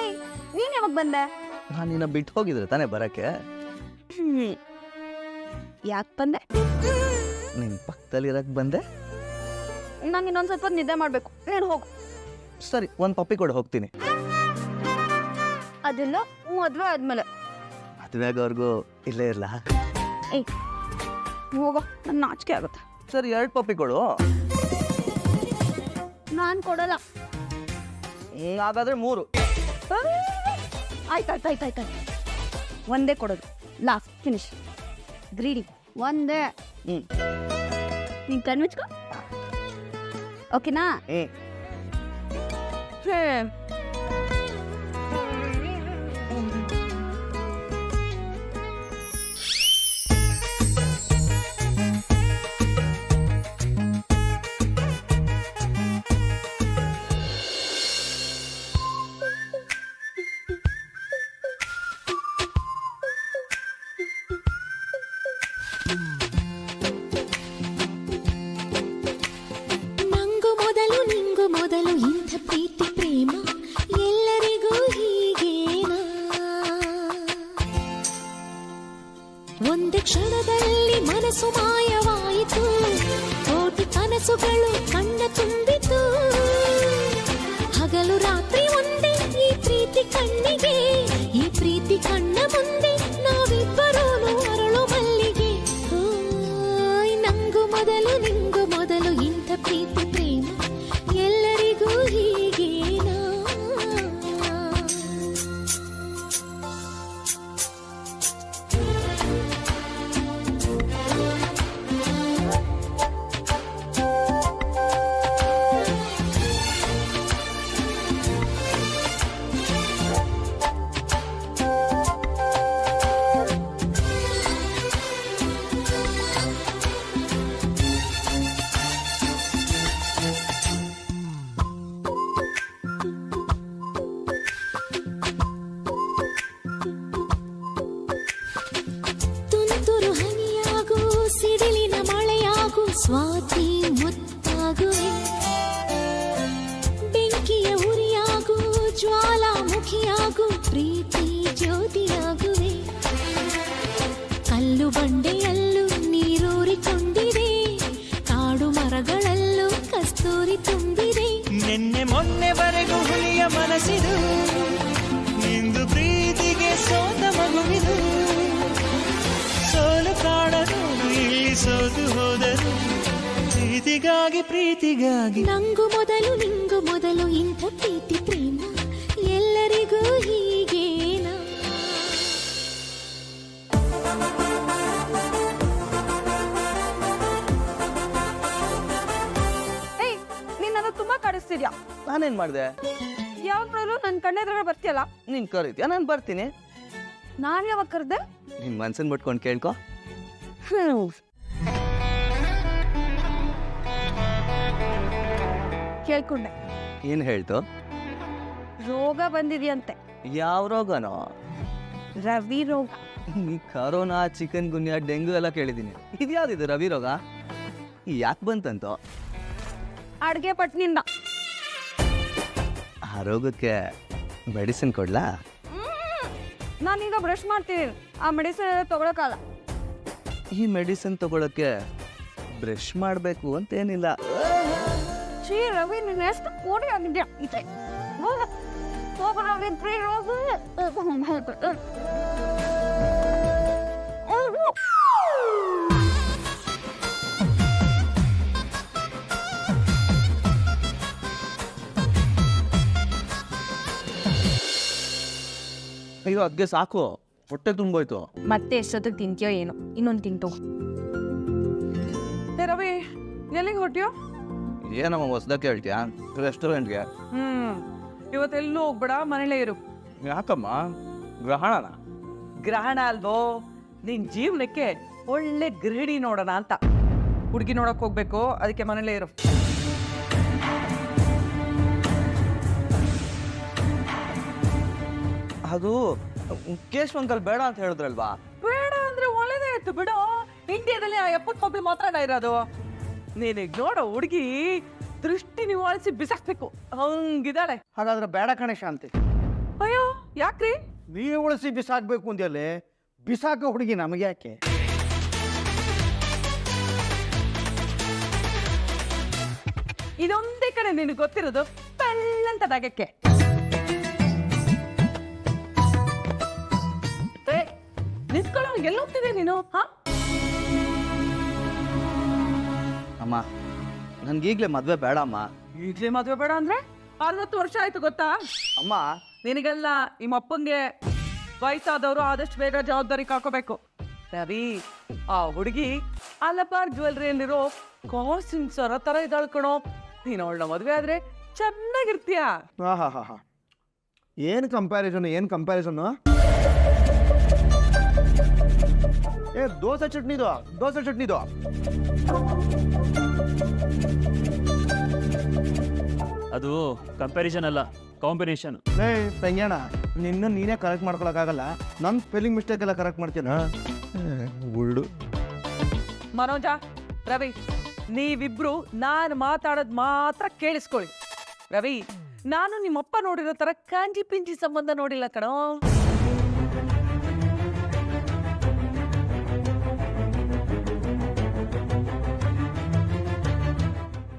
ಏಯ್ ನೀನ್ ಯಾವಾಗ ಬಂದೆ? ನಾನು ನಿನ್ನ ಬಿಟ್ಟು ಹೋಗಿದ್ರೆ ತಾನೇ ಬರಕ್ಕೆ. ಯಾಕೆ ಬಂದೆ? ನಿನ್ ಪಕ್ಕದಲ್ಲಿ ಇರಕ್ ಬಂದೆ. ನಂಗೆ ಇನ್ನೊಂದ್ ಸ್ವಲ್ಪ ನಿದ್ದೆ ಮಾಡ್ಬೇಕು. ನೀನು ಹೋಗು. ಸರಿ, ಒಂದು ಪಪ್ಪಿ ಕೊಡು, ಹೋಗ್ತೀನಿ. ಅದೆಲ್ಲ ಮದ್ವೆ ಆದ್ಮೇಲೆ. ಮದುವೆ ಆಗೋರ್ಗೂ ಇಲ್ಲೇ ಇರಲ್ಲ. ಏಯ್ ಹೋಗೋ, ನನ್ನ ನಾಚಿಕೆ ಆಗುತ್ತೆ. ಸರಿ, 2 ಪಪ್ಪಿ ಕೊಡು. ನಾನು ಕೊಡಲ್ಲ. ಹಾಗಾದ್ರೆ 3. ಆಯ್ತಾಯ್ತಾಯ್ತಾಯ್ತಾಯ್ತು, ಒಂದೇ ಕೊಡೋದು. Last finish. ಗ್ರೀಡಿ ಒಂದೇ. ನೀನ್ ಕಣ್ಮುಚ್ಕೋ, ಓಕೆನಾ? ನಂಗು ಮೊದಲು ಇಂಥ ಪ್ರೀತಿ ಪ್ರೇಮ ಎಲ್ಲರಿಗೂ ಹೀಗೇನಾ? ಒಂದೇ ಕ್ಷಣದಲ್ಲಿ ಮನಸ್ಸು ಮಾಯವಾಯಿತು, ಕೋಟಿ ಕನಸುಗಳು ಕಣ್ಣ ತುಂಬಿತು. ಹಗಲು ರಾತ್ರಿ ಒಂದೇ ಈ ಪ್ರೀತಿ ಕಣ್ಣಿಗೆ, ಈ ಪ್ರೀತಿ ಕಣ್ಣ ಮುಂದೆ ನಾವಿಬ್ಬರೂ ಅರಳು ಮಲ್ಲಿಗೆ. ನಂಗು ಮೊದಲು ನಿಂಗು ಮೊದಲು ಇಂಥ ಪ್ರೀತಿ ಪ್ರೇಮ ಎಲ್ಲರಿಗೂ ಹೀಗೇನಾ? ತುಂತುರು ಹನಿಯಾಗು, ಸಿಡಿಲಿನ ಮಳೆಯಾಗು, ಸ್ವಾತಿ ಮುತ್ತಾಗುವೆ. ಬೆಂಕಿಯ ಉರಿಯಾಗು, ಜ್ವಾಲಾಮುಖಿಯಾಗು, ಪ್ರೀತಿ ಜ್ಯೋತಿಯಾಗುವೆ. ಕಲ್ಲು ಬಂಡೆಯಲ್ಲೂ ನೀರೂರಿಕೊಂಡಿದೆ, ಕಾಡು ಮರಗಳಲ್ಲೂ ಕಸ್ತೂರಿ ತುಂಬಿದೆ. ನಿನ್ನೆ ಮೊನ್ನೆವರೆಗೂ ಹುಲಿಯ ಮನಸ್ಸಿದು, ಇಂದು ಪ್ರೀತಿಗೆ ಸೋತ ಮಗುವಿದು. ಸೋಲು ಕಾಣಲು ಇಲ್ಲಿ ಸೋತು ಹೋದರು, ಪ್ರೀತಿಗಾಗಿ ನಂಗು ಮೊದಲು ನಿಂಗು ಮೊದಲು ಇಂಥ ಪ್ರೀತಿ ಪ್ರೇಮ ಎಲ್ಲರಿಗೂ ಹೀಗೇನಾ? ಏಯ್ ನೀನ್ ನನ್ನ ತುಂಬಾ ಕಾಡಿಸ್ತಿದ್ಯಾ. ನಾನೇನ್ ಮಾಡ್ದೆ? ಯಾವಾಗ್ಲೂ ನನ್ನ ಕಣ್ಣೆದ್ರಾಗ ಬರ್ತೀಯಲ್ಲ. ನೀನ್ ಕರೀತೀಯ, ನಾನು ಬರ್ತೀನಿ. ನಾನ್ ಯಾವಾಗ ಕರೆದೆ? ನಿನ್ ಮನ್ಸನ್ ಮುಟ್ಕೊಂಡು ಕೇಳ್ಕೊ. ಕೇಳ್ಕೊಂಡೆ. ಏನ್ ಹೇಳ್ತು? ರೋಗ ಬಂದಿದೆಯಂತೆ. ಯಾವ ರೋಗನೋ? ರವಿ ರೋಗ. ಈ ಕರೋನಾ, ಚಿಕನ್ ಗುನ್ಯಾ, ಡೆಂಗು ಎಲ್ಲ ಕೇಳಿದೀನಿ. ಇದ್ಯಾವ್ದಿದು ರವಿ ರೋಗ? ಯಾಕೆ ಬಂತಂತ? ಅಡ್ಗೆ ಪಟ್ನಿಂದ. ಆ ರೋಗಕ್ಕೆ ಮೆಡಿಸಿನ್ ಕೊಡ್ಲಾ? ನಾನೀಗ ಬ್ರಷ್ ಮಾಡ್ತೀನಿ, ಆ ಮೆಡಿಸಿನ್ ಎಲ್ಲ ತಗೊಳಕಲ್ಲ. ಈ ಮೆಡಿಸಿನ್ ತಗೊಳಕ್ಕೆ ಬ್ರಷ್ ಮಾಡಬೇಕು ಅಂತೇನಿಲ್ಲ. ಶ್ರೀ ರವಿ, ನೀನು ಎಷ್ಟು ಕೋಡಿ ಆಗಿದ್ಯಾ ಇದೆ. ಹೋಗ ರವಿ, ಪ್ರೀ ರೋಗ. ಅಯ್ಯೋ, ಅದ್ಗೆ ಸಾಕು, ಹೊಟ್ಟೆ ತುಂಬೋಯ್ತು. ಮತ್ತೆ ಎಷ್ಟೊತ್ತಿಗೆ ತಿಂತೀಯೋ ಏನೋ, ಇನ್ನೊಂದು ತಿಂತು. ರವಿ, ಎಲ್ಲಿಗೆ ಹೊಟ್ಟಿಯೋ? ಏನಮ್ಮ ಹೊಸ್ದಕ್ಕೆ ಹೇಳ್ತೀಯಾ? ರೆಸ್ಟೋರೆಂಟ್ಗೆ. ಇವತ್ತೆಲ್ಲೂ ಹೋಗ್ಬೇಡ, ಮನೇಲೇ ಇರು. ಯಾಕಮ್ಮ? ಗ್ರಹಣನ? ಗ್ರಹಣ ಅಲ್ವೋ, ನಿನ್ ಜೀವನಕ್ಕೆ ಒಳ್ಳೆ ಗೃಹಿಣಿ ನೋಡೋಣ ಅಂತ. ಹುಡುಗಿ ನೋಡಕ್ ಹೋಗ್ಬೇಕು, ಅದಕ್ಕೆ ಮನೇಲೇ ಇರು. ಅದು ಕೇಶವ್ ಅಂಕಲ್ ಬೇಡ ಅಂತ ಹೇಳಿದ್ರಲ್ವಾ? ಬೇಡ ಅಂದ್ರೆ ಒಳ್ಳೇದೇ ಇತ್ತು ಬಿಡು. ಇಂಡಿಯಾದಲ್ಲಿ ಆ 70 ಮಕ್ಳು ಮಾತ್ರ ಇರೋದು. ನೀನೀಗ ನೋಡೋ ಹುಡುಗಿ ದೃಷ್ಟಿ ನಿವಾಳಿಸಿ ಬಿಸಾಕ್ಬೇಕು ಹಂಗಿದಾಳೆ. ಹಾಗಾದ್ರೆ ಬೇಡ ಕಣೆ ಶಾಂತಿ, ಅಯ್ಯೋ ಯಾಕ್ರಿ? ನೀವು ಉಳಿಸಿ ಬಿಸಾಕ್ಬೇಕು ಅಂದ್ಯಲ್ಲೇ, ಬಿಸಾಕ ಹುಡುಗಿ ನಮಗೆ ಯಾಕೆ? ಇದೊಂದೇ ಕಡೆ ನಿನಗೆ ಗೊತ್ತಿರೋದು ಪೆಲ್ಲಂತ ನಗಕ್ಕೆ. ನಿಂತ್ಕೊಳ್ಳೋ, ಎಲ್ಲಿ ಹೋಗ್ತಿದೆ ನೀನು? ಹಾ ಅಮ್ಮ ನನ್ಗೀಗ್ಲೇ ಮದ್ವೆ ಬೇಡ ಅಮ್ಮ. ಈಗ್ಲೇ ಮದ್ವೆ ಬೇಡ ಅಂದ್ರೆ 60 ವರ್ಷ ಆಯ್ತು ಗೊತ್ತಾ? ಅಮ್ಮ ನಿನಗೆಲ್ಲ ನಿಮ್ಮ ಅಪ್ಪಂಗೆ ವಯಸ್ಸಾದವರು ಆದಷ್ಟು ಬೇಗ ಜವಾಬ್ದಾರಿ ಕಾಕೋಬೇಕು. ರವಿ, ಆ ಹುಡುಗಿ ಅಲಪಾರ್ ಜ್ಯುವೆಲ್ರಿಯಲ್ಲಿರೋ ಕಾಸಿನ ಸರ ತರ ಇದ್ದಾಳ್ ಕಣೋ. ನೀನು ಅವಳನ್ನ ಮದ್ವೆ ಆದ್ರೆ ಚೆನ್ನಾಗಿರ್ತೀಯ. ಹಾ ಏನು ಕಂಪ್ಯಾರಿಸನ್, ಏನು ಕಂಪ್ಯಾರಿಸನ್? ಏ ದೋಸೆ ಚಟ್ನಿದು, ದೋಸೆ ಚಟ್ನಿದು. ಅದು ಕಂಪ್ಯಾರಿಸನ್ ಅಲ್ಲ, ಕಾಂಬಿನೇಷನ್. ಲೇ ಪೆಂಗ್ಯಾಣ, ನಿನ್ನ ನೀನೇ ಕರೆಕ್ಟ್ ಮಾಡ್ಕೊಳಕ್ಕಾಗಲ್ಲ, ನನ್ನ ಸ್ಪೆಲ್ಲಿಂಗ್ ಮಿಸ್ಟೇಕ್ ಎಲ್ಲ ಕರೆಕ್ಟ್ ಮಾಡ್ತೀನ ಉಳ್ಳು. ಮನೋಜ, ರವಿ, ನೀವಿಬ್ರು ನಾನು ಮಾತಾಡೋದ್ ಮಾತ್ರ ಕೇಳಿಸ್ಕೊಳ್ಳಿ. ರವಿ, ನಾನು ನಿಮ್ಮಪ್ಪ ನೋಡಿರೋ ತರ ಕಾಂಜಿ ಪಿಂಜಿ ಸಂಬಂಧ ನೋಡಿಲ್ಲ ಕಣೋ.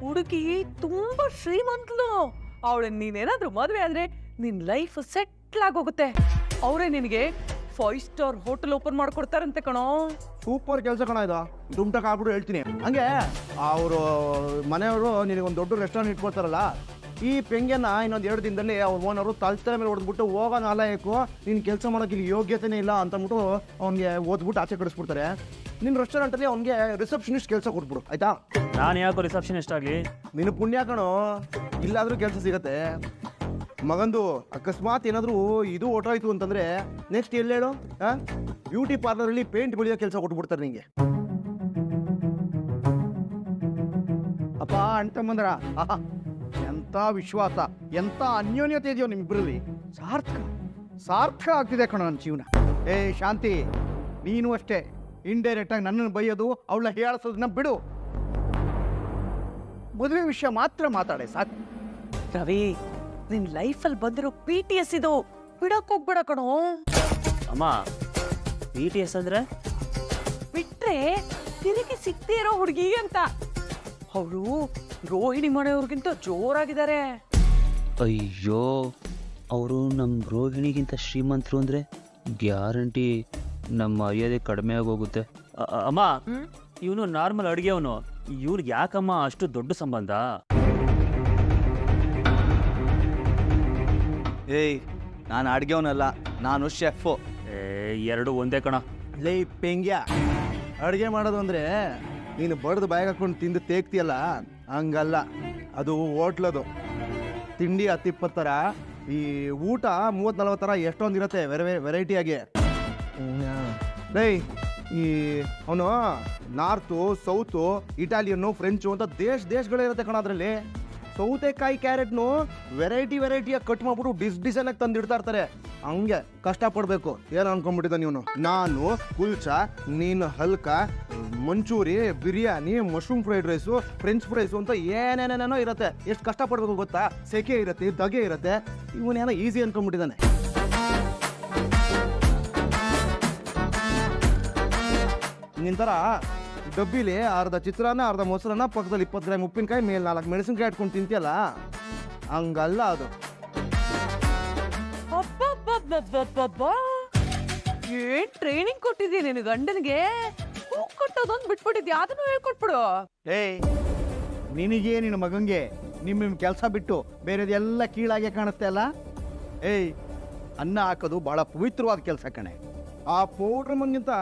ಹುಡುಗಿ ತುಂಬಾ ಶ್ರೀಮಂತಲು. ಅವಳನ್ನ ನೀನೇನಾದ್ರೂ ಮದ್ವೆ ಆದ್ರೆ ನಿನ್ ಲೈಫ್ ಸೆಟ್ಲ್ ಆಗೋಗುತ್ತೆ. ಅವರೇ ನಿನಗೆ 5 ಸ್ಟಾರ್ ಹೋಟೆಲ್ ಓಪನ್ ಮಾಡ್ಕೊಡ್ತಾರಂತೆ ಕಣೋ. ಸೂಪರ್ ಕೆಲಸ ಕಣ ಇದು, ದುಮ್ಟಕ್ ಆಗ್ಬಿಟ್ಟು ಹೇಳ್ತೀನಿ. ಹಂಗೆ ಅವರು ಮನೆಯವರು ನಿನಗೊಂದು ದೊಡ್ಡ ರೆಸ್ಟೋರೆಂಟ್ ಇಟ್ಕೊಳ್ತಾರಲ್ಲ, ಈ ಪೆಂಗ್ಯನ್ನ ಇನ್ನೊಂದು 2 ದಿನದಲ್ಲಿ ಅವ್ರ ಓನರು ತಲೆ ಮೇಲೆ ಹೊಡೆದ್ಬಿಟ್ಟು ಹೋಗೋ ನಾಲಾಯಕು, ನೀನು ಕೆಲಸ ಮಾಡೋಕೆ ಇಲ್ಲಿ ಯೋಗ್ಯತೆನೇ ಇಲ್ಲ ಅಂತಂದ್ಬಿಟ್ಟು ಅವ್ನಿಗೆ ಓದ್ಬಿಟ್ಟು ಆಚೆ ಕಳಿಸ್ಬಿಡ್ತಾರೆ. ನಿನ್ನ ರೆಸ್ಟೋರೆಂಟಲ್ಲಿ ಅವ್ನಿಗೆ ರಿಸೆಪ್ಷನಿಸ್ಟ್ ಕೆಲಸ ಕೊಟ್ಬಿಡು, ಆಯ್ತಾ? ನಾನು ಯಾಕೋ ರಿಸೆಪ್ಷನಿಸ್ಟ್ ಆಗಲಿ? ನಿನ್ನ ಪುಣ್ಯ ಕಣೋ, ಇಲ್ಲಾದರೂ ಕೆಲಸ ಸಿಗತ್ತೆ. ಮಗಂದು ಅಕಸ್ಮಾತ್ ಏನಾದರೂ ಇದು ಹೊಟ್ಟೋಯ್ತು ಅಂತಂದರೆ ನೆಕ್ಸ್ಟ್ ಎಲ್ಲಿ ಹೇಳು? ಬ್ಯೂಟಿ ಪಾರ್ಲರಲ್ಲಿ ಪೇಂಟ್ ಬೆಳೆಯೋ ಕೆಲಸ ಕೊಟ್ಬಿಡ್ತಾರೆ ನಿಂಗೆ. ಅಪ್ಪ ಅಂಟಮ್ಮಂದ್ರ, ಎಂಥ ವಿಶ್ವಾಸ, ಎಂಥ ಅನ್ಯೋನ್ಯತೆ ಇದೆಯೋ ನಿಮ್ಮಿಬ್ಬರಲ್ಲಿ. ಸಾರ್ಥಕ ಆಗ್ತಿದೆ ಕಣೋ ನನ್ನ ಜೀವನ. ಏ ಶಾಂತಿ, ನೀನು ಅಷ್ಟೇ ಇಂಡೈರೆಕ್ಟಾಗಿ ನನ್ನನ್ನು ಬೈಯೋದು, ಅವಳ ಹೇಳಸೋದನ್ನ ಬಿಡು. ಮದುವೆ ವಿಷಯ ಮಾತ್ರ ಮಾತಾಡೆ ಸಾಕು. ರವಿ, ನಿನ್ ಲೈಫಲ್ಲಿ ಬಂದಿರೋ PTS ಇದು, ಬಿಡಕ್ ಹೋಗ್ಬೇಡ ಕಣೋ. ಅಮ್ಮ, BTS ಅಂದ್ರೆ ಬಿಟ್ರೆ ತಿರುಗಿ ಸಿಕ್ತೇ ಇರೋ ಹುಡುಗಿ ಅಂತ. ಅವಳು ರೋಹಿಣಿ ಮನೆಯವ್ರಿಗಿಂತ ಜೋರಾಗಿದ್ದಾರೆ. ಅಯ್ಯೋ, ಅವರು ನಮ್ಮ ರೋಹಿಣಿಗಿಂತ ಶ್ರೀಮಂತರು ಅಂದ್ರೆ ಗ್ಯಾರಂಟಿ ನಮ್ಮ ಮರ್ಯಾದೆ ಕಡಿಮೆ ಆಗೋಗುತ್ತೆ. ಅಮ್ಮ, ಇವನು ನಾರ್ಮಲ್ ಅಡುಗೆಯವನು, ಇವ್ರಿಗೆ ಯಾಕಮ್ಮ ಅಷ್ಟು ದೊಡ್ಡ ಸಂಬಂಧ? ಏಯ್, ನಾನು ಅಡ್ಗೆವನಲ್ಲ, ನಾನು ಶೆಫು. ಎರಡು ಒಂದೇ ಕಣ. ಲೇ ಪೆಂಗ್ಯ, ಅಡುಗೆ ಮಾಡೋದು ಅಂದರೆ ನೀನು ಬಡ್ದು ಬಾಯಿಗೆ ಹಾಕೊಂಡು ತಿಂದು ತೇಗ್ತಿಯಲ್ಲ, ಹಂಗಲ್ಲ. ಅದು ಹೋಟ್ಲದು. ತಿಂಡಿ 10-20 ಥರ, ಈ ಊಟ 30-40 ಥರ ಎಷ್ಟೊಂದು ಇರುತ್ತೆ ವೆರೈಟಿಯಾಗಿ. ಲೇ, ಈ ಅವನು ನಾರ್ತು, ಸೌತು, ಇಟಾಲಿಯನ್ನು, ಫ್ರೆಂಚು ಅಂತ ದೇಶಗಳೇ ಇರುತ್ತೆ ಕಣ. ಅದರಲ್ಲಿ ಸೌತೆಕಾಯಿ ಕ್ಯಾರೆಟ್ನು ವೆರೈಟಿಯಾಗಿ ಕಟ್ ಮಾಡ್ಬಿಟ್ಟು ಡಿಸೈನಾಗಿ ತಂದಿಡ್ತಾ ಇರ್ತಾರೆ. ಹಂಗೆ ಕಷ್ಟಪಡಬೇಕು. ಏನು ಅನ್ಕೊಂಡ್ಬಿಟ್ಟಿದ್ದ ನೀನು? ನಾನು ಕುಲ್ಚಾ, ನೀನು ಹಲ್ಕ, Manchurian, biryani, mushroom fried rice, French fries ಅಂತ ಏನೇನೇನೇನೋ ಇರುತ್ತೆ. ಎಷ್ಟು ಕಷ್ಟಪಡಬೇಕು ಗೊತ್ತಾ? ಸೆಕೆ ಇರುತ್ತೆ, ದಗೆ ಇರುತ್ತೆ. ಇವನೇನೋ ಈಸಿ ಅನ್ಕೊಂಡ್ಬಿಟ್ಟಿದ್ದಾನೆ. ನಿಂತರ ಡಬ್ಬಿಲಿ ಅರ್ಧ ಚಿತ್ರಾನ್ನ, ಅರ್ಧ ಮೊಸರನ್ನ, ಪಕ್ಕದಲ್ಲಿ 20 ಗ್ರಾಮ್ ಉಪ್ಪಿನಕಾಯಿ, ಮೇಲೆ 4 ಮೆಣಸಿನ್ಕಾಯಿ ಇಟ್ಕೊಂಡು ತಿಂತಿಯಲ್ಲ, ಹಂಗಲ್ಲ ಅದು. ಏನ್ ಟ್ರೈನಿಂಗ್ ಕೊಟ್ಟಿದ್ಯಾ ನಿನ್ನ ಗಂಡನಿಗೆ? ಕೊಟ್ಟೋದೊಂದು ಬಿಟ್ಬಿಟ್ಟಿದ್ಯಾ, ಅದನ್ನು ಹೇಳ್ಕೊಟ್ಬಿಡು. ಏಯ್, ನಿನಗೆ ನಿನ್ನ ಮಗಂಗೆ ನಿಮ್ಮ ಕೆಲಸ ಬಿಟ್ಟು ಬೇರೆದೆಲ್ಲ ಕೀಳಾಗೆ ಕಾಣುತ್ತೆ ಅಲ್ಲ? ಏಯ್, ಅನ್ನ ಹಾಕೋದು ಭಾಳ ಪವಿತ್ರವಾದ ಕೆಲಸ ಕಣೆ. ಆ ಪೌಡ್ರ್ ಮಂಗಿಂತ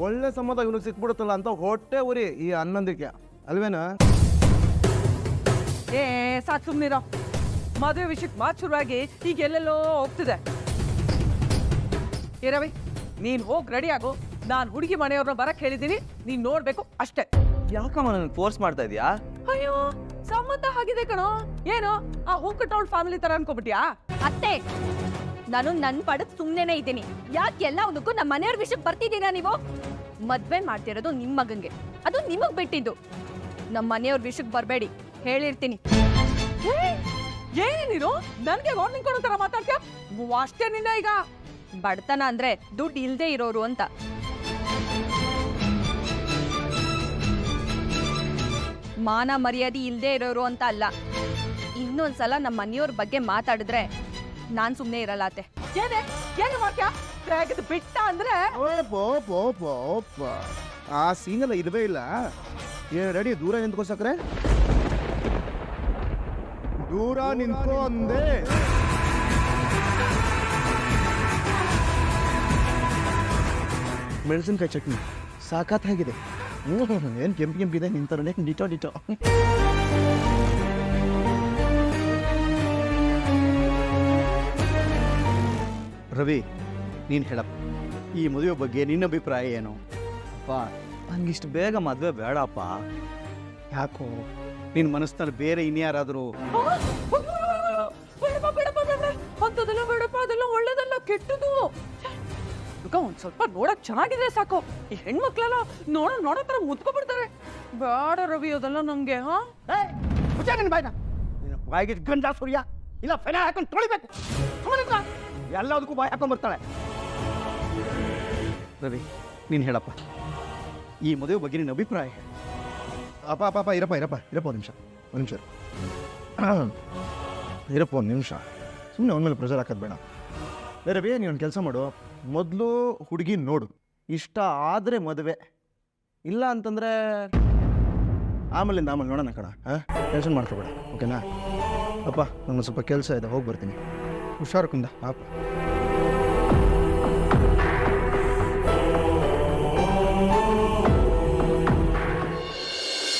ಒಳ್ಳೆ ಸಂಬಂಧ ಇವನು ಸಿಕ್ಬಿಡುತ್ತಲ್ಲ ಅಂತ ಹೊಟ್ಟೆ ಉರಿ ಈ ಅನ್ನಂದಕ್ಕೆ, ಅಲ್ವೇನ? ಏ ಸಾಕು, ಸುಮ್ನಿರೋ. ಮದುವೆ ವಿಷಯಕ್ಕೆ ಮಾತು ಶುರುವಾಗಿ ಈಗ ಎಲ್ಲೆಲ್ಲೋ ಹೋಗ್ತಿದೆ. ಏ ರವಿ, ನೀನ್ ಹೋಗಿ ರೆಡಿ ಆಗು. ನಾನು ಹುಡುಗಿ ಮನೆಯವ್ರನ್ನ ಬರಕ್ ಹೇಳಿದ್ದೀನಿ, ನೀನ್ ನೋಡ್ಬೇಕು ಅಷ್ಟೇ. ಯಾಕಮ್ಮ ನನಗೆ ಫೋರ್ಸ್ ಮಾಡ್ತಾ ಇದೀಯಾ? ಅಯ್ಯೋ, ಸಂಬಂಧ ಆಗಿದೆ ಕಣೋ. ಏನು ಆ ಹೂಕಟ್ಟೋಳ್ ಫ್ಯಾಮಿಲಿ ತರ ಅನ್ಕೋಬಿಟ್ಯಾ? ಅತ್ತೆ, ನಾನು ನನ್ನ ಪಡದ್ ಸುಮ್ಮನೆ ಇದ್ದೀನಿ. ಯಾಕೆ ಎಲ್ಲದಕ್ಕೂ ನಮ್ಮ ಮನೆಯವ್ರ ವಿಷಯಕ್ಕೆ ಬರ್ತಿದ್ದೀರಾ ನೀವು? ಮದ್ವೆ ಮಾಡ್ತಿರೋದು ನಿಮ್ಮ ಮಗಂಗೆ, ಅದು ನಿಮಗ್ ಬಿಟ್ಟಿದ್ದು. ನಮ್ಮ ಮನೆಯವ್ರ ವಿಷಯಕ್ಕೆ ಬರಬೇಡಿ, ಹೇಳಿರ್ತೀನಿ. ಏನೇನಿರು ನನ್ಗೆ ವಾರ್ನಿಂಗ್ ಕೊಡೋ ತರ ಮಾತಾಡ್ತೀಯ ಅಷ್ಟೇ ನಿನ್ನ ಈಗ ಬಡತನ ಅಂದ್ರೆ ದುಡ್ಡು ಇಲ್ದೇ ಇರೋರು ಅಂತ. ಮಾನ ಮರ್ಯಾದೆ ಇಲ್ದೇ ಇರೋರು ಅಂತ ಅಲ್ಲ. ಇನ್ನೊಂದ್ಸಲ ನಮ್ಮ ಮನೆಯವ್ರ ಬಗ್ಗೆ ಮಾತಾಡಿದ್ರೆ ನಾನ್ ಸುಮ್ನೆ ಇರಲ್ಲ ಅತ್ತೆ. ಏನು ಮಾಡ್ತೀಯ ತೆಗೆದು ಬಿಟ್ಟ ಅಂದ್ರೆ ಆ ಸೀನೆಲ್ಲ ಇಲ್ವೇ ಇಲ್ಲ. ಏನು ರೆಡಿ ದೂರ ನಿಂತ್ಕೋ ಸಕ್ರೆ, ದೂರ ನಿಂತ್ಕೋ ಅಂದೆ. ಮೆಣಸಿನ್ಕಾಯಿ ಚಟ್ನಿ ಸಾಕಾತಾಗಿದೆ. ಏನು ಕೆಂಪಿದೆ ನಿಂತರೇ ಡಿಟೋ ಡಿಟೋ. ರವಿ, ನೀನು ಹೇಳಪ್ಪ, ಈ ಮದುವೆ ಬಗ್ಗೆ ನಿನ್ನ ಅಭಿಪ್ರಾಯ ಏನು? ಅಪ್ಪ ನಂಗಿಷ್ಟು ಬೇಗ ಮದುವೆ ಬೇಡಪ್ಪ. ಯಾಕೋ ನಿನ್ನ ಮನಸ್ಸಿನಲ್ಲಿ ಬೇರೆ ಇನ್ಯಾರಾದರೂ? ಅಂತದೆಲ್ಲ ಬೇಡಪ್ಪ, ಅದೆಲ್ಲ ಒಳ್ಳೇದಲ್ಲ, ಕೆಟ್ಟದು. ಈಗ ಒಂದ್ ಸ್ವಲ್ಪ ನೋಡಕ್ ಚೆನ್ನಾಗಿದೆ ಸಾಕು. ಈ ಹೆಣ್ಮಕ್ಳೆಲ್ಲ ನೋಡೋ ತರ ಮುತ್ಕೊಬಿಡ್ತಾರೆ. ಬೇಡ ರವಿ ಅದೆಲ್ಲ ನಮ್ಗೆ. ಬಾಯಿಗೆ ಗಂಡ ಸೂರ್ಯ ಇಲ್ಲ ಫೆನ ಹಾಕೊಂಡು ತೊಳಿಬೇಕು. ಎಲ್ಲದಕ್ಕೂ ಬಾಯಿ ಹಾಕೊಂಡ್ ಬರ್ತಾಳೆ. ರವಿ, ನೀನು ಹೇಳಪ್ಪ, ಈ ಮದುವೆ ಬಗ್ಗೆ ನಿನ್ನ ಅಭಿಪ್ರಾಯ ಹೇಳು. ಅಪ್ಪ ಇರಪ್ಪ ಒಂದು ನಿಮಿಷ ಇರಪ್ಪ ಒಂದು ನಿಮಿಷ. ಸುಮ್ಮನೆ ಅವನ ಮೇಲೆ ಪ್ರೆಷರ್ ಹಾಕೋದು ಬೇಡ. ರವಿ, ನೀನು ಕೆಲಸ ಮಾಡು, ಮೊದಲು ಹುಡುಗಿ ನೋಡು. ಇಷ್ಟ ಆದರೆ ಮದುವೆ, ಇಲ್ಲ ಅಂತಂದರೆ ಆಮೇಲೆ ನೋಡೋಣ ಕಣ. ಟೆನ್ಷನ್ ಮಾಡ್ಕೋಬೇಡ, ಓಕೆನಾ? ಅಪ್ಪ, ನನಗೆ ಸ್ವಲ್ಪ ಕೆಲಸ ಇದೆ, ಹೋಗಿ ಬರ್ತೀನಿ. ಹುಷಾರು ಕುಂದ ಅಪ್ಪ.